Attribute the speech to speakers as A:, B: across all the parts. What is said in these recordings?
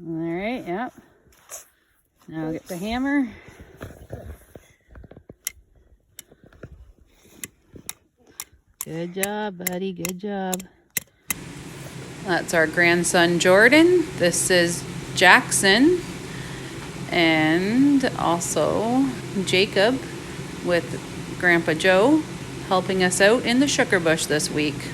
A: All right, yep. Now get the hammer. Good job, buddy, good job. That's our grandson, Jordan. This is Jackson. And also Jacob with Grandpa Joe helping us out in the sugar bush this week.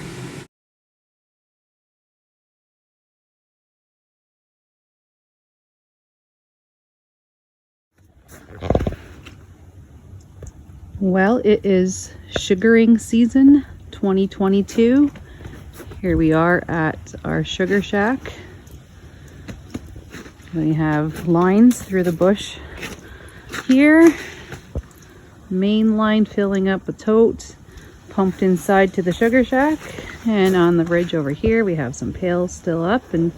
A: Well, it is sugaring season 2022. Here we are at our sugar shack. We have lines through the bush here. Main line filling up a tote, pumped inside to the sugar shack. And on the ridge over here, we have some pails still up and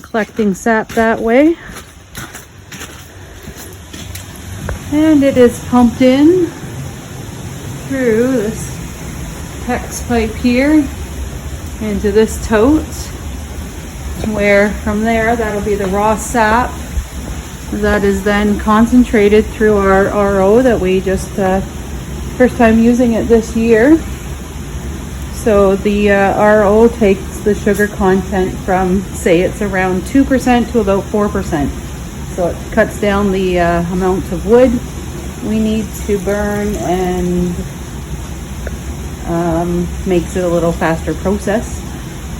A: collecting sap that way. And it is pumped in through this PEX pipe here into this tote, where from there that'll be the raw sap that is then concentrated through our RO that we just first time using it this year. So the RO takes the sugar content from, say it's around 2% to about 4%. So it cuts down the amount of wood we need to burn and makes it a little faster process.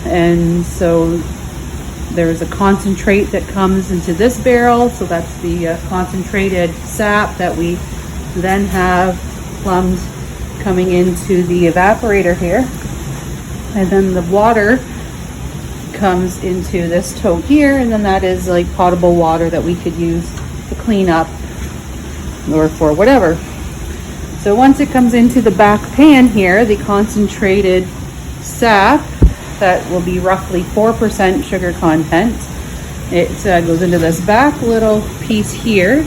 A: And so there's a concentrate that comes into this barrel. So that's the concentrated sap that we then have plumbed coming into the evaporator here. And then the water comes into this tote here, and then that is like potable water that we could use to clean up or for whatever. So once it comes into the back pan here, the concentrated sap that will be roughly 4% sugar content, it goes into this back little piece here.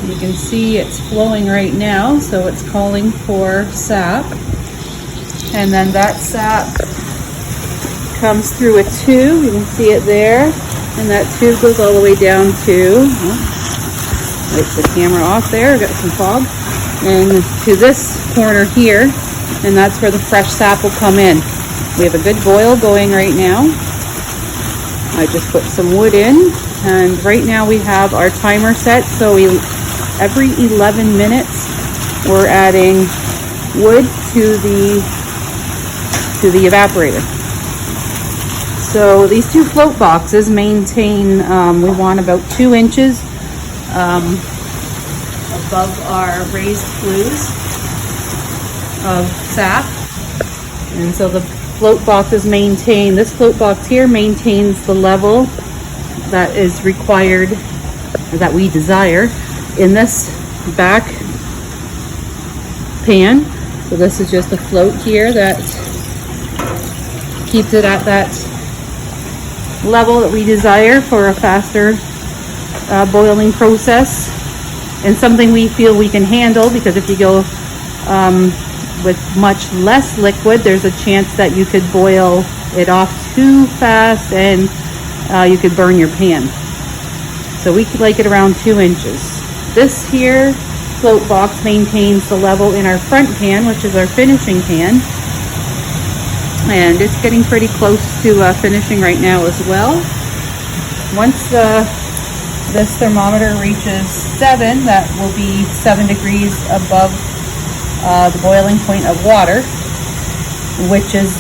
A: You can see it's flowing right now, so it's calling for sap. And then that sap comes through a tube, you can see it there, and that tube goes all the way down to, wipe the camera off there, got some fog, and to this corner here, and that's where the fresh sap will come in. We have a good boil going right now. I just put some wood in, and right now we have our timer set, so every 11 minutes we're adding wood to the evaporator. So these two float boxes maintain, we want about 2 inches above our raised flues of sap. And so the float boxes maintain, this float box here maintains the level that is required, or that we desire, in this back pan. So this is just a float here that keeps it at that level that we desire for a faster boiling process, and something we feel we can handle, because if you go with much less liquid, there's a chance that you could boil it off too fast and you could burn your pan. So we like it around 2 inches. This here float box maintains the level in our front pan, which is our finishing pan. And it's getting pretty close to finishing right now as well. Once this thermometer reaches 7, that will be 7 degrees above the boiling point of water, which is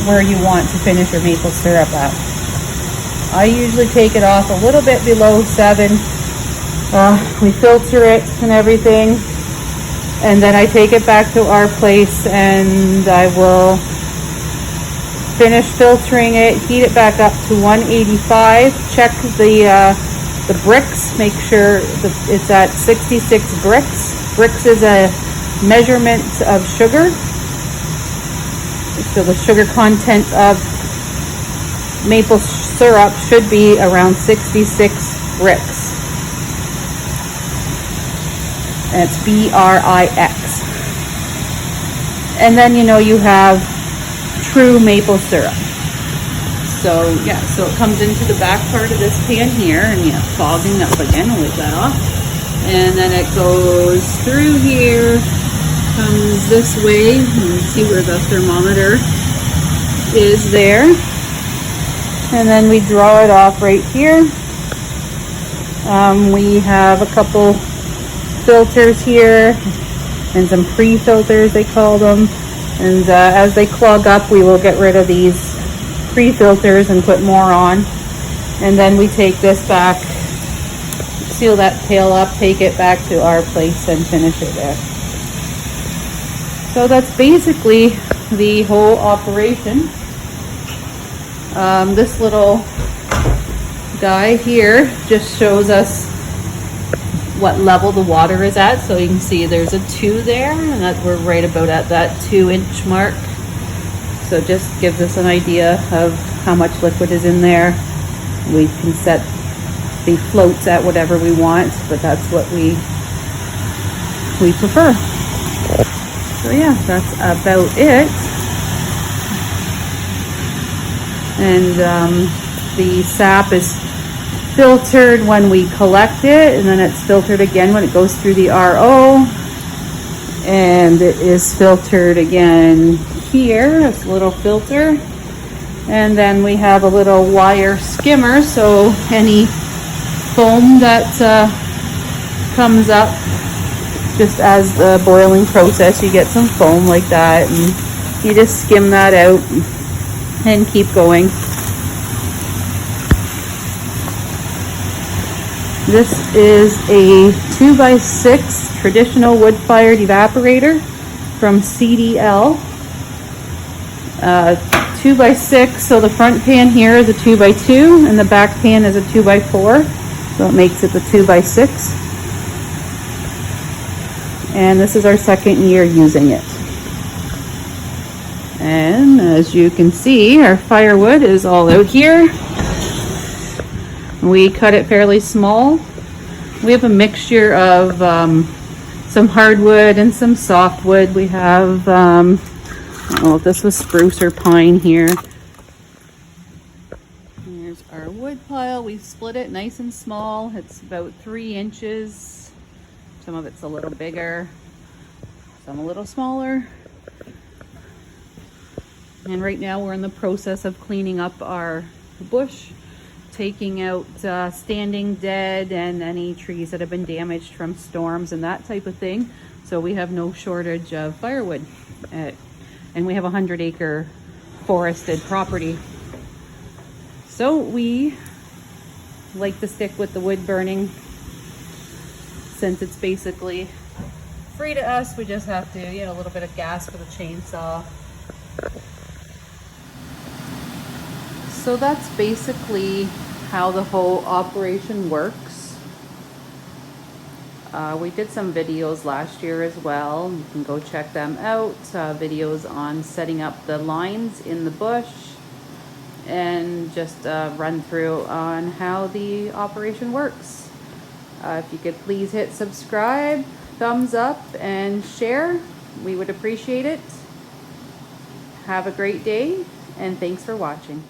A: where you want to finish your maple syrup at. I usually take it off a little bit below 7. We filter it and everything, and then I take it back to our place and I will finish filtering it, heat it back up to 185, check the bricks, make sure that it's at 66 bricks. Bricks is a measurement of sugar. So the sugar content of maple syrup should be around 66 bricks. And it's BRIX. And then you have true maple syrup. So yeah, so it comes into the back part of this pan here, and yeah, fogging up again, I'll leave that off. And then it goes through here, comes this way, you can see where the thermometer is there. And then we draw it off right here. We have a couple filters here, and some pre-filters they call them. And as they clog up, we will get rid of these pre-filters and put more on. And then we take this back, seal that tail up, take it back to our place and finish it there. So that's basically the whole operation. This little guy here just shows us what level the water is at. So you can see there's a 2 there, and that we're right about at that 2-inch mark. So it just gives us an idea of how much liquid is in there. We can set the floats at whatever we want, but that's what we prefer. So yeah, that's about it. And the sap is filtered when we collect it, and then it's filtered again when it goes through the RO, and it is filtered again here, this little filter. And then we have a little wire skimmer, so any foam that comes up just as the boiling process, you get some foam like that, and you just skim that out and keep going. This is a 2x6 traditional wood-fired evaporator from CDL. 2x6, so the front pan here is a 2x2 and the back pan is a 2x4, so it makes it the 2x6. And this is our second year using it. And as you can see, our firewood is all out here. We cut it fairly small. We have a mixture of some hardwood and some softwood. We have, I don't know if this was spruce or pine here. Here's our wood pile. We've split it nice and small. It's about 3 inches. Some of it's a little bigger, some a little smaller. And right now we're in the process of cleaning up our bush, taking out standing dead and any trees that have been damaged from storms and that type of thing. So we have no shortage of firewood. And we have a 100-acre forested property. So we like to stick with the wood burning. Since it's basically free to us, we just have to get a little bit of gas for the chainsaw. So that's basically how the whole operation works. We did some videos last year as well. You can go check them out. Videos on setting up the lines in the bush, and just run through on how the operation works. If you could please hit subscribe, thumbs up, and share, we would appreciate it. Have a great day, and thanks for watching.